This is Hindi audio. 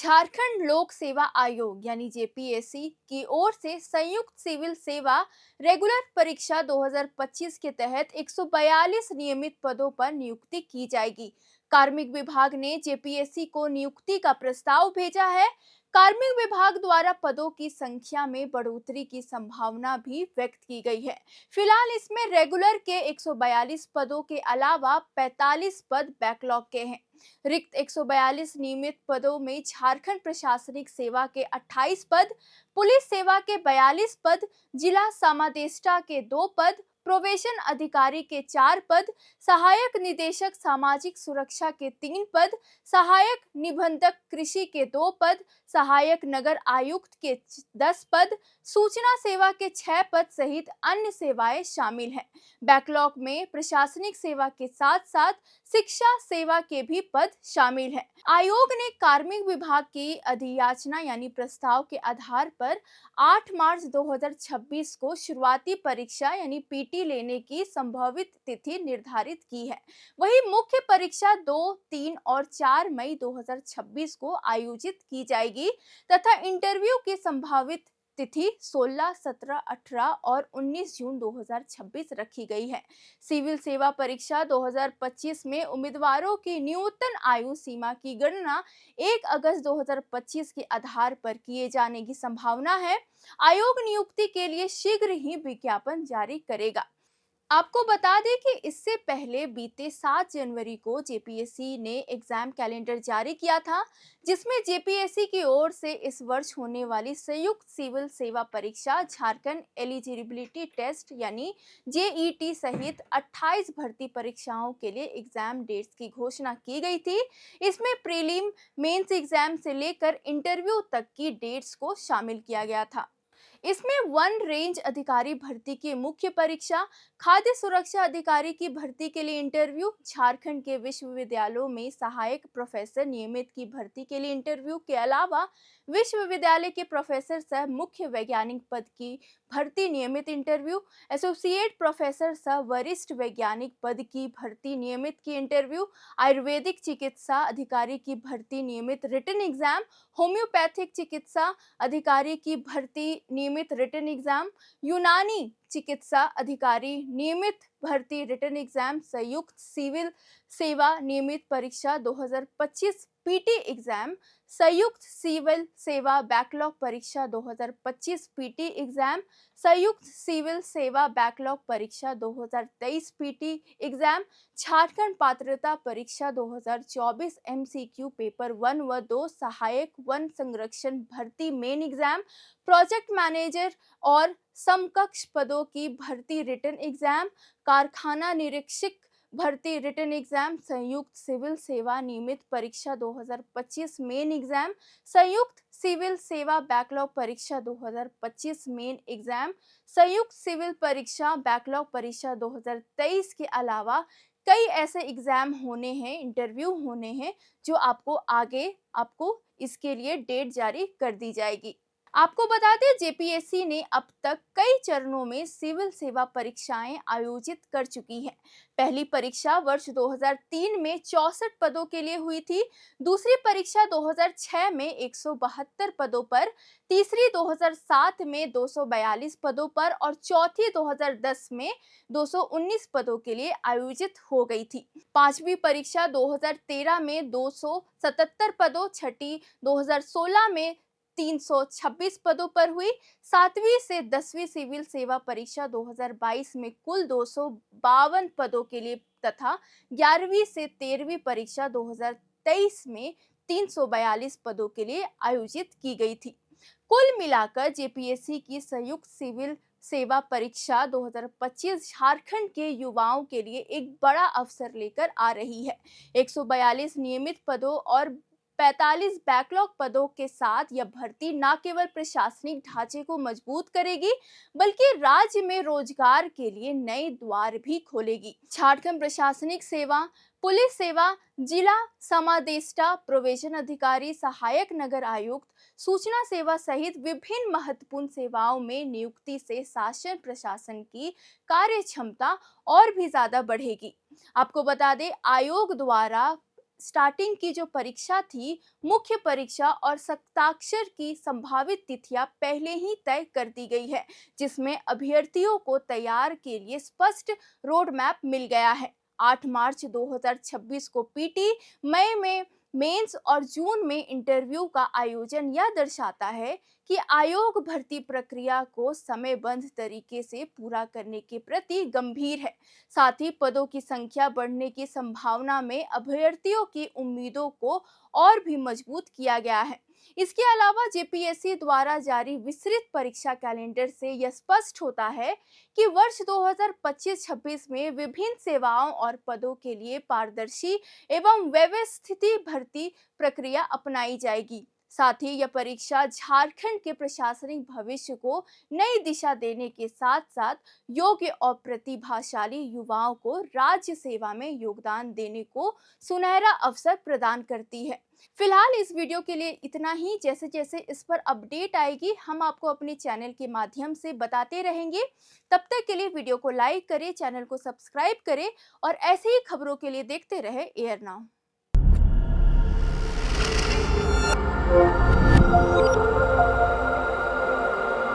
झारखंड लोक सेवा आयोग यानी जेपीएससी की ओर से संयुक्त सिविल सेवा रेगुलर परीक्षा 2025 के तहत 142 नियमित पदों पर नियुक्ति की जाएगी। कार्मिक विभाग ने जेपीएससी को नियुक्ति का प्रस्ताव भेजा है। कार्मिक विभाग द्वारा पदों की संख्या में बढ़ोतरी की संभावना भी व्यक्त की गई है। फिलहाल इसमें रेगुलर के 142 पदों के अलावा 45 पद बैकलॉग के हैं। रिक्त 142 नियमित पदों में झारखंड प्रशासनिक सेवा के 28 पद, पुलिस सेवा के 42 पद, जिला समादेष्टा के 2 पद, प्रोबेशन अधिकारी के 4 पद, सहायक निदेशक सामाजिक सुरक्षा के 3 पद, सहायक निबंधक कृषि के 2 पद, सहायक नगर आयुक्त के 10 पद, सूचना सेवा के 6 पद सहित अन्य सेवाएं शामिल हैं। बैकलॉग में प्रशासनिक सेवा के साथ साथ शिक्षा सेवा के भी पद शामिल हैं। आयोग ने कार्मिक विभाग की अधियाचना यानी प्रस्ताव के आधार पर 8 मार्च 2026 को शुरुआती परीक्षा यानी पीटी लेने की संभावित तिथि निर्धारित की है। वहीं मुख्य परीक्षा 2, 3 और 4 मई 2026 को आयोजित की जाएगी तथा इंटरव्यू की संभावित तिथि 16, 17, 18 और 19 जून 2026 रखी गई है। सिविल सेवा परीक्षा 2025 में उम्मीदवारों की न्यूनतम आयु सीमा की गणना 1 अगस्त 2025 के आधार पर किए जाने की संभावना है। आयोग नियुक्ति के लिए शीघ्र ही विज्ञापन जारी करेगा। आपको बता दें कि इससे पहले बीते 7 जनवरी को जेपीएससी ने एग्जाम कैलेंडर जारी किया था, जिसमें जेपीएससी की ओर से इस वर्ष होने वाली संयुक्त सिविल सेवा परीक्षा, झारखंड एलिजिबिलिटी टेस्ट यानी जेईटी सहित 28 भर्ती परीक्षाओं के लिए एग्जाम डेट्स की घोषणा की गई थी। इसमें प्रीलिम, मेंस एग्जाम से लेकर इंटरव्यू तक की डेट्स को शामिल किया गया था। इसमें वन रेंज अधिकारी भर्ती की मुख्य परीक्षा, खाद्य सुरक्षा अधिकारी की भर्ती के लिए इंटरव्यू, झारखंड के विश्वविद्यालयों में सहायक प्रोफेसर नियमित की भर्ती के लिए इंटरव्यू के अलावा विश्वविद्यालय के प्रोफेसर सह मुख्य वैज्ञानिक पद की भर्ती नियमित इंटरव्यू, एसोसिएट प्रोफेसर सह वरिष्ठ वैज्ञानिक पद की भर्ती नियमित की इंटरव्यू, आयुर्वेदिक चिकित्सा अधिकारी की भर्ती नियमित रिटन एग्जाम, होम्योपैथिक चिकित्सा अधिकारी की भर्ती नियमित रिटन एग्जाम, यूनानी चिकित्सा अधिकारी नियमित भर्ती रिटन एग्जाम, संयुक्त सिविल सेवा नियमित परीक्षा 2025 पीटी एग्जाम, संयुक्त सिविल सेवा बैकलॉग परीक्षा 2025 पीटी एग्जाम, संयुक्त सिविल सेवा बैकलॉग परीक्षा 2023 पीटी एग्जाम, झारखंड पात्रता परीक्षा 2024 एमसीक्यू पेपर 1 व 2, सहायक वन संरक्षण भर्ती मेन एग्जाम, प्रोजेक्ट मैनेजर और समकक्ष पदों की भर्ती रिटन एग्जाम, कारखाना निरीक्षक भर्ती रिटन एग्जाम, संयुक्त सिविल सेवा नियमित परीक्षा 2025 मेन एग्जाम, संयुक्त सिविल सेवा बैकलॉग परीक्षा 2025 मेन एग्जाम, संयुक्त सिविल परीक्षा बैकलॉग परीक्षा 2023 के अलावा कई ऐसे एग्जाम होने हैं, इंटरव्यू होने हैं जो आपको इसके लिए डेट जारी कर दी जाएगी। आपको बता दें जेपीएससी ने अब तक कई चरणों में सिविल सेवा परीक्षाएं आयोजित कर चुकी है। पहली परीक्षा वर्ष 2003 में 64 पदों के लिए हुई थी, दूसरी परीक्षा 2006 में 172 पदों पर, तीसरी 2007 में 242 पदों पर और चौथी 2010 में 219 पदों के लिए आयोजित हो गई थी। पांचवी परीक्षा 2013 में 277 पदों, छठी 2016 में 326 पदों पर हुई, 7वीं से 10वीं सिविल सेवा परीक्षा 2022 में कुल 252 पदों के लिए तथा 11वीं से 13वीं परीक्षा 2023 में 342 पदों के लिए आयोजित की गई थी। कुल मिलाकर जेपीएससी की संयुक्त सिविल सेवा परीक्षा 2025 झारखंड के युवाओं के लिए एक बड़ा अवसर लेकर आ रही है। 142 नियमित पदों और 45 बैकलॉग पदों के साथ यह भर्ती न केवल प्रशासनिक ढांचे को मजबूत करेगी बल्कि राज्य में रोजगार के लिए नए द्वार भी खोलेगी। झारखंड प्रशासनिक सेवा, पुलिस सेवा, जिला समादेष्टा, प्रोबेशन अधिकारी, सहायक नगर आयुक्त, सूचना सेवा सहित विभिन्न महत्वपूर्ण सेवाओं में नियुक्ति से शासन प्रशासन की कार्य क्षमता और भी ज्यादा बढ़ेगी। आपको बता दें आयोग द्वारा स्टार्टिंग की जो परीक्षा थी, मुख्य परीक्षा और सत्ताक्षर की संभावित तिथियां पहले ही तय कर दी गई है, जिसमें अभ्यर्थियों को तैयार के लिए स्पष्ट रोड मैप मिल गया है। 8 मार्च 2026 को पीटी, मई में मेंस और जून में इंटरव्यू का आयोजन यह दर्शाता है कि आयोग भर्ती प्रक्रिया को समयबद्ध तरीके से पूरा करने के प्रति गंभीर है। साथ ही पदों की संख्या बढ़ने की संभावना में अभ्यर्थियों की उम्मीदों को और भी मजबूत किया गया है। इसके अलावा जेपीएससी द्वारा जारी विस्तृत परीक्षा कैलेंडर से यह स्पष्ट होता है कि वर्ष 2025-26 में विभिन्न सेवाओं और पदों के लिए पारदर्शी एवं व्यवस्थित भर्ती प्रक्रिया अपनाई जाएगी। साथ ही यह परीक्षा झारखंड के प्रशासनिक भविष्य को नई दिशा देने के साथ साथ योग्य और प्रतिभाशाली युवाओं को राज्य सेवा में योगदान देने को सुनहरा अवसर प्रदान करती है। फिलहाल इस वीडियो के लिए इतना ही। जैसे जैसे इस पर अपडेट आएगी हम आपको अपने चैनल के माध्यम से बताते रहेंगे। तब तक के लिए वीडियो को लाइक करें, चैनल को सब्सक्राइब करें और ऐसे ही खबरों के लिए देखते रहे एयर नाउ।